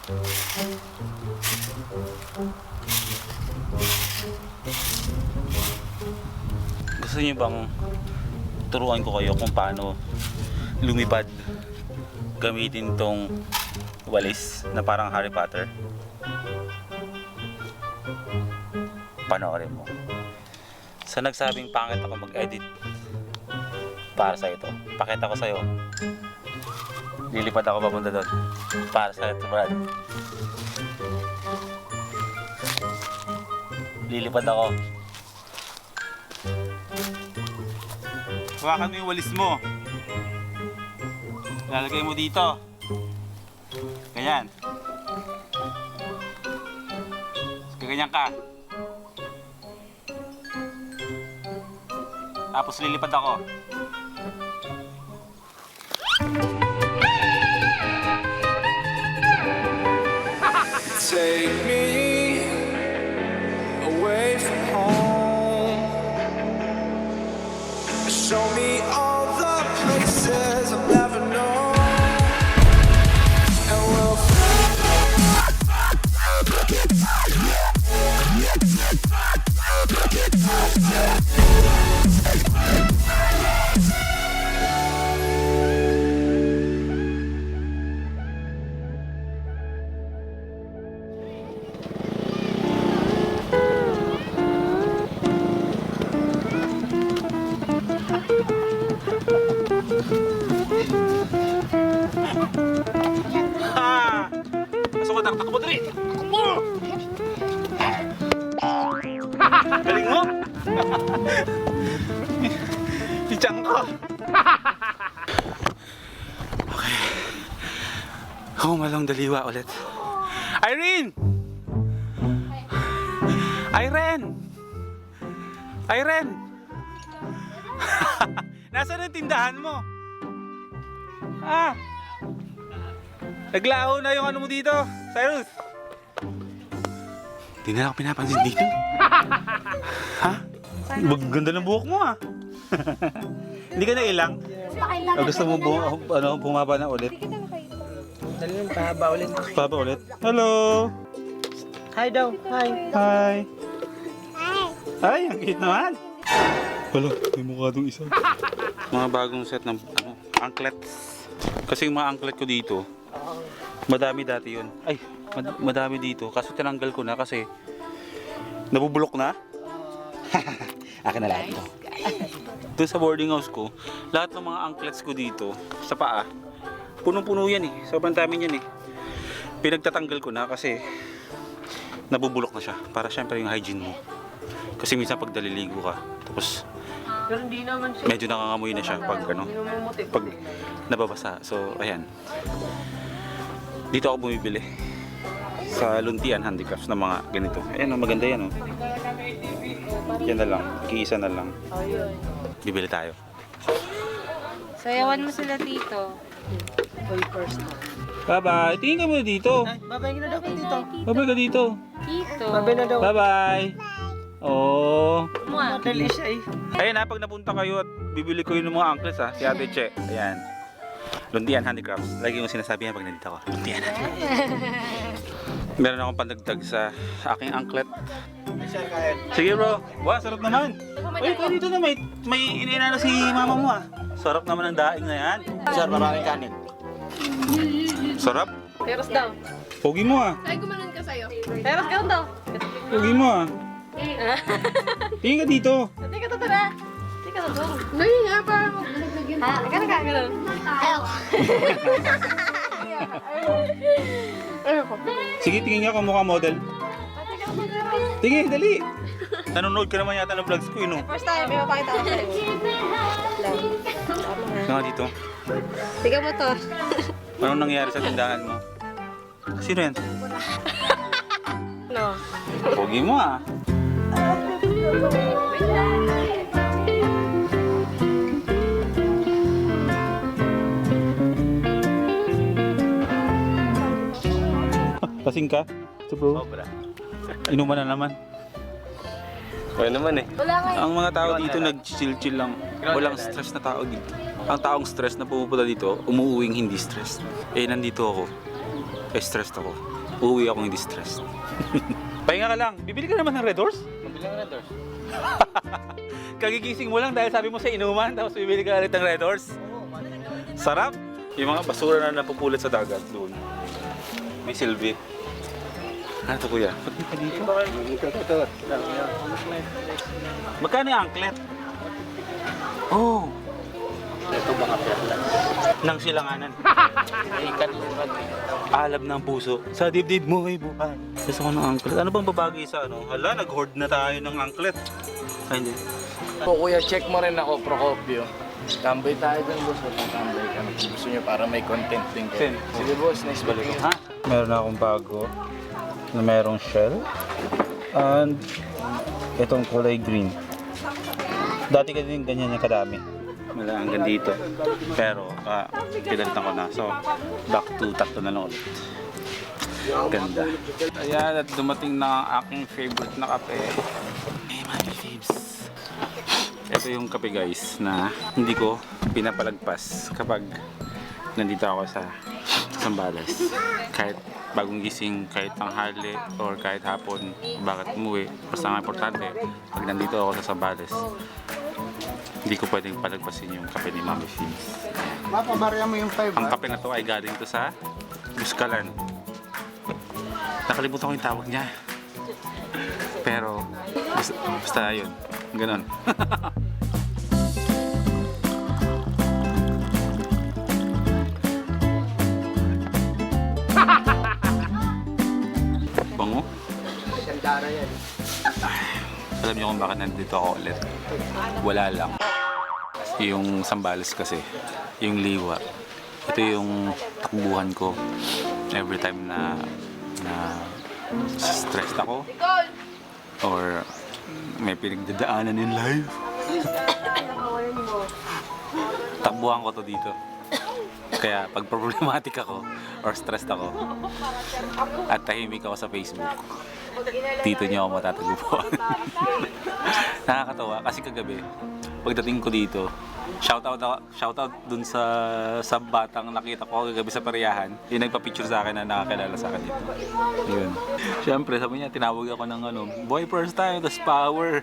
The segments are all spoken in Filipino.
Gusto niyo bang turuan ko kayo kung paano lumipad gamitin tong walis na parang Harry Potter? Panoorin mo. Sa nagsabing pangit ako mag-edit para sa ito, pakita ko sa'yo. Lilipad ako papunta doon para sa ito, Brad. Lilipad ako. Hawakan mo yung walis mo. Lalagay mo dito. Ganyan. Ganyan ka. Tapos lilipad ako. Take me away from home. Show me all the places I've never known. And we'll Ha! Pasok ka, takbo dali! Takbo! Galing mo? Pichang ko! Okay. Humalong daliwa ulit. Irene! Irene! Irene! Nasaan ang tindahan mo? Ah! Naglaho na yung ano mo dito, Cyrus. Di na ako pinapansin dito. Ha? Ganda ng buhok mo ah. Hindi ka na ilang? Gusto mo bumaba na ulit? Dali lang, pahaba ulit. Pahaba ulit? Hello! Hi daw, hi. Hi! Ay, ang cute naman! Wala, may mukha doong isa. Mga bagong set ng anklets. Kasi yung mga anklet ko dito, madami dati yun. Ay, madami dito. Kaso tinanggal ko na kasi nabubulok na. Akin na lahat ito. Doon sa boarding house ko, lahat ng mga anklets ko dito sa paa, punong-puno yan eh. Sobrang dami yan eh. Pinagtatanggal ko na kasi nabubulok na siya. Para syempre yung hygiene mo. Kasi minsan pag daliligo ka, tapos Pero hindi naman siya. medyo nangangamoy na siya pag ano, Hindi naman muti. pag nababasa. So, ayan. Dito ako bumibili sa Luntian Handicrafts ng mga ganito. Ayan, maganda yan, oh. Yan na lang, iisa na lang. Bibili tayo. Sayawan mo sila dito. First na. Bye-bye. Tingin ka muna dito. Ay, babay na daw kayo dito. Bye-bye ka dito. Dito. Babay na daw. Bye-bye. Oh. Mua. Madali siya eh. Ayun ha, pag napunta kayo at bibili ko yun ng mga anklets ha, si Ate Che. Ayan. Luntian Handicrafts. Lagi yung sinasabi niya pag nandito ako. Luntian Handicrafts. Meron akong pandagdag sa aking anklet. Sige bro. Wow, sarap naman. Uy, kung dito na may iniinano si mama mo ah. Sarap naman ang daing na yan. Sir, maraming kanin. Sarap. Peros daw. Pogi mo ah. Ay, gumanon ka sa'yo. Peros ka daw. Pogi mo ah. Tingin ka dito. Hindi ka totoo na. Hindi ka totoo. Dali nga, para maglagyan. Ha? Ganun ka, ganun. Sige, tingin nga kung mukha model. Tingin, dali. Nanonood ka naman yata ng vlogs ko, no? First time, may mapakita ko sa'yo. Nga dito. Tiga mo to. Anong nangyari sa tindahan mo? Sino yan? No. Pogi mo ah. Lasing ka? Ito bro. Sobra. Inuman na naman. Okay naman eh. Wala nga. Ang mga tao dito nag-chill-chill lang. Walang stress na tao dito. Ang taong stress na pumupunta dito, umuuwing hindi stress. Eh, nandito ako. stressed ako. Uuwi ako hindi stressed. Pahinga ka lang. Bibili ka naman ng Red Horse? Mabili ng Red Horse. Kagigising mo lang dahil sabi mo sa inuman, tapos bibili ka ulit ng Red Horse. Sarap. Yung mga basura na napupulot sa dagat doon. May silbi. Ano to kuya? Ba't di pa dito? Ito. Magkano yung anklet? Oh, Ito mga perlas. nang silanganan. Ay, kanina. Alab ng puso. Sa dibdib mo ay buhay. Gusto ko ng anklet. Ano bang babagi sa ano? Hala, nag-hoard na tayo ng anklet. Ay, hindi. Po kuya, check mo rin ako, Procopio. Tambay tayo dun, boss. Tambay ka. Gusto nyo para may content din kayo. Sin. Sige, boss. Nice balik Ha? Meron na akong bago na merong shell. And itong kulay green. Dati ka din ganyan yung kadami. Wala hanggang dito. Pero pinalitan ko na. So, back to tatlo na lang ulit. Ganda. Ayan, at dumating na ang aking favorite na kape. Hey, Mami Fibs. Ito yung kape guys na hindi ko pinapalagpas kapag nandito ako sa Zambales. Kahit bagong gising, kahit tanghali or kahit hapon, bakit umuwi. Basta nga importante, pag nandito ako sa Zambales, hindi ko pwedeng palagpasin yung kape ni Mami Fibs. Mapabarya mo yung 5. Ang kape na to ay galing to sa Buskalan. Nakalimutan ko yung tawag niya. Pero, basta yun. Ganon. Bango? Sandara yan. Alam niyo kung bakit nandito ako ulit? Wala lang. Yung Zambales kasi, yung liwa. Ito yung takbuhan ko every time na stressed ako or may pinagdadaanan in life. Takbuhan ko to dito. Kaya pag problematic ako or stressed ako at tahimik ako sa Facebook, dito niyo ako matatagpuan. Nakakatawa kasi kagabi pagdating ko dito, shoutout dun sa batang nakita ko kagabi sa Pariyahan, yung nagpa-picture sa akin na nakakilala sa akin dito. Yun. Siyempre sabi niya, tinawag ako ng ano, boy first time, tas power.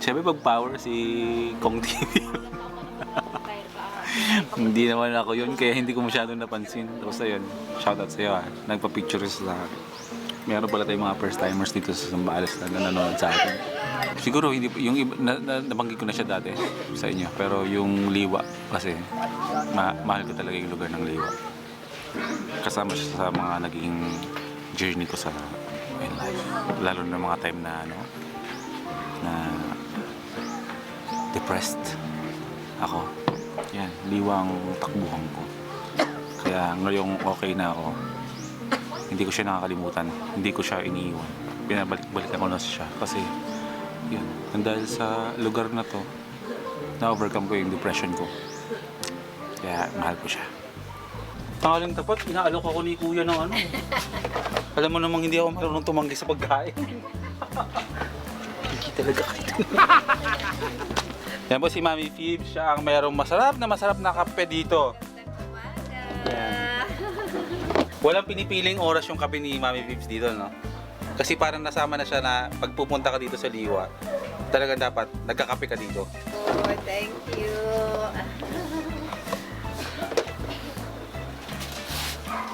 Siyempre pag power si Kong TV. Hindi naman ako yun, kaya hindi ko masyadong napansin. Tapos ayun, shoutout sa iyo ha. Nagpa-picture sa akin. Meron pala tayong mga first timers dito sa Zambales na nanonood sa atin. Siguro hindi yung iba, nabanggit ko na siya dati sa inyo, pero yung Liwa kasi mahal ko talaga yung lugar ng Liwa. Kasama siya sa mga naging journey ko sa in life. Lalo na mga time na na depressed ako. Yan, Liwa ang takbuhan ko. Kaya ngayong okay na ako, hindi ko siya nakakalimutan, hindi ko siya iniiwan. Binabalik-balikan ko na siya kasi yun, dahil sa lugar na to, na-overcome ko yung depression ko. Kaya mahal ko siya. Tangaling tapat, inaalok ako ni Kuya ng ano. Alam mo namang hindi ako marunong tumanggi sa pagkain. Hindi talaga kayo. Yan po si Mami Fibs, siya ang mayroong masarap na kape dito. Yan. Walang pinipiling oras yung kape ni Mami Fibs dito, no? Kasi parang nasama na siya na pag pupunta ka dito sa Liwa, talagang dapat nagkakape ka dito. Oh, thank you.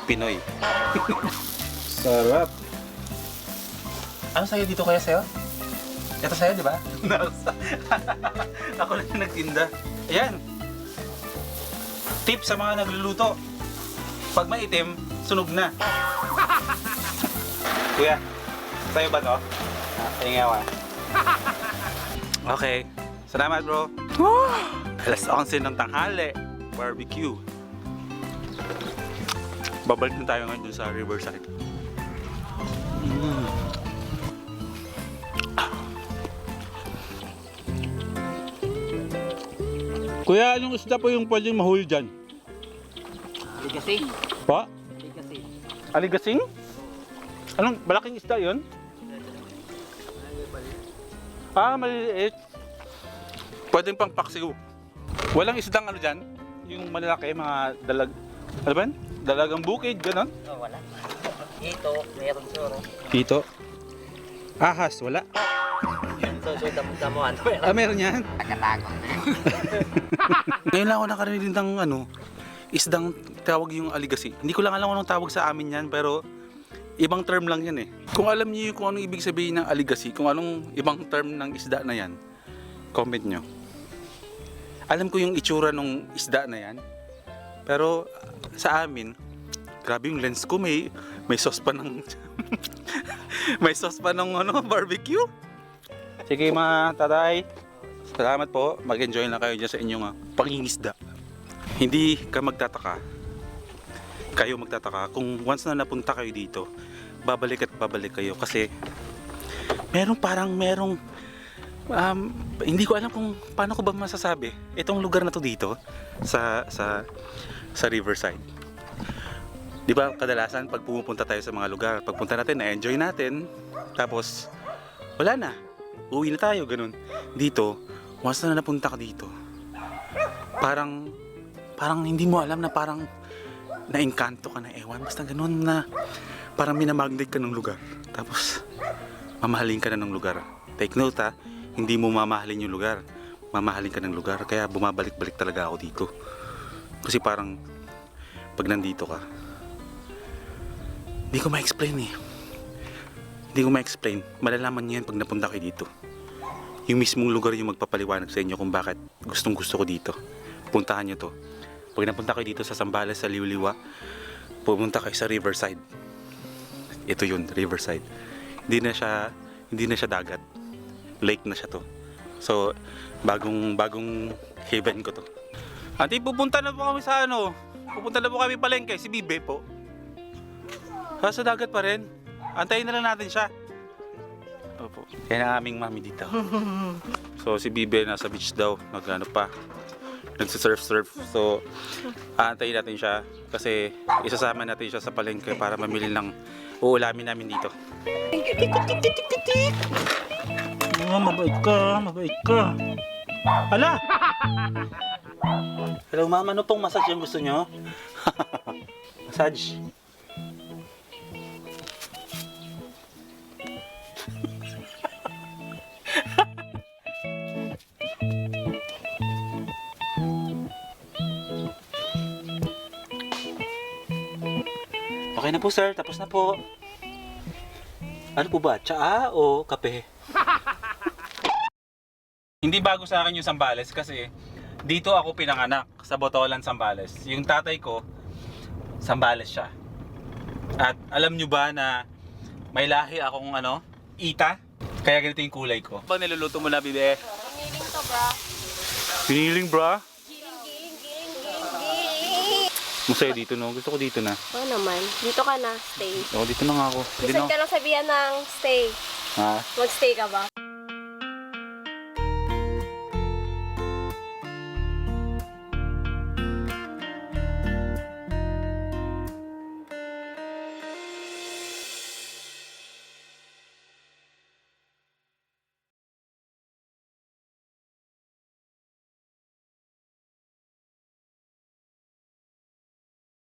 Pinoy. Sarap. Ano sa'yo dito kaya sa'yo? Ito sa'yo, di ba? Ako lang yung nagtinda. Ayan. Tip sa mga nagluluto. Pag maitim, sunog na. Kuya, sa'yo ba to? Tingawa. Okay. Salamat, bro. Alas 11 ng tanghali. Barbecue. Babalik na tayo ngayon dun sa Riverside. Kuya, anong isda po yung pwedeng mahuli dyan? Aligasing. Pa? Aligasing. Aligasing? Anong malaking isda yun? Ah, maliliit. Pwedeng pang paksiw. Walang isdang ano dyan? Yung malalaki, mga dalag... Ano ba yan? Dalagang bukid, ganon. Oh, wala. Ito, meron sure. Dito. Ahas, wala. So, damo ano. Meron yan. Tagatagong na yun. Ngayon lang ako nakarinig ng isdang tawag yung aligasi. Hindi ko lang alam kung anong tawag sa amin yan, pero ibang term lang yan eh. Kung alam niyo kung anong ibig sabihin ng aligasi, kung anong ibang term ng isda na yan, comment nyo. Alam ko yung itsura ng isda na yan, pero sa amin, grabe yung lens ko, may sauce pa ng may sauce pa ng barbecue. Sige mga tatay, salamat po. Mag-enjoy na kayo dyan sa inyong pangingisda. Hindi ka magtataka, kayo magtataka kung once na napunta kayo dito, babalik at babalik kayo kasi merong hindi ko alam kung paano ko ba masasabi itong lugar na to dito sa Riverside. Di ba kadalasan pag pumupunta tayo sa mga lugar, pagpunta natin na-enjoy natin, tapos wala na, uwi na tayo, ganun. Dito, once na napunta ka dito, parang hindi mo alam na parang naengkanto ka na, ewan, basta ganun na parang minamagnet ka ng lugar, tapos mamahalin ka na ng lugar. Take note ha, hindi mo mamahalin yung lugar, mamahalin ka ng lugar. Kaya bumabalik-balik talaga ako dito kasi parang pag nandito ka, hindi ko ma-explain eh. Hindi ko ma-explain. Malalaman niyo yan pag napunta kayo dito. Yung mismong lugar yung magpapaliwanag sa inyo kung bakit gustong gusto ko dito. Puntahan nyo to. Pag napunta kayo dito sa Zambales, sa Liuliwa, pumunta kayo sa Riverside. Ito yun, Riverside. Hindi na siya dagat. Lake na siya to. So, bagong haven ko to. Ate, pupunta na po kami sa pupunta na po kami palengke, si Bibe po. Sa dagat pa rin. Antayin na lang natin siya. Opo. Yan ang aming mami dito. So si Bibe nasa beach daw, nagsisurf. So aantayin natin siya kasi isasama natin siya sa palengke para mamili ng uulamin namin dito. Mabait ka. Hala! Hello mama, ano pong massage yung gusto nyo? Massage. Okay na po sir, tapos na po. Ano po ba? Tsaa o kape? Hindi bago sa akin yung Zambales kasi dito ako pinanganak sa Botolan, Zambales. Yung tatay ko, Zambales siya. At alam nyo ba na may lahi akong ita? Kaya ganito yung kulay ko. Pag niluluto mo na, Bibe? Piniling to, bro. Piniling, bra? Giling. Masaya dito, no? Gusto ko dito na. Oo naman. Dito ka na. Stay. Oo, dito na nga ako. Gusto ka lang sabihan ng stay. Ha? Mag-stay ka ba?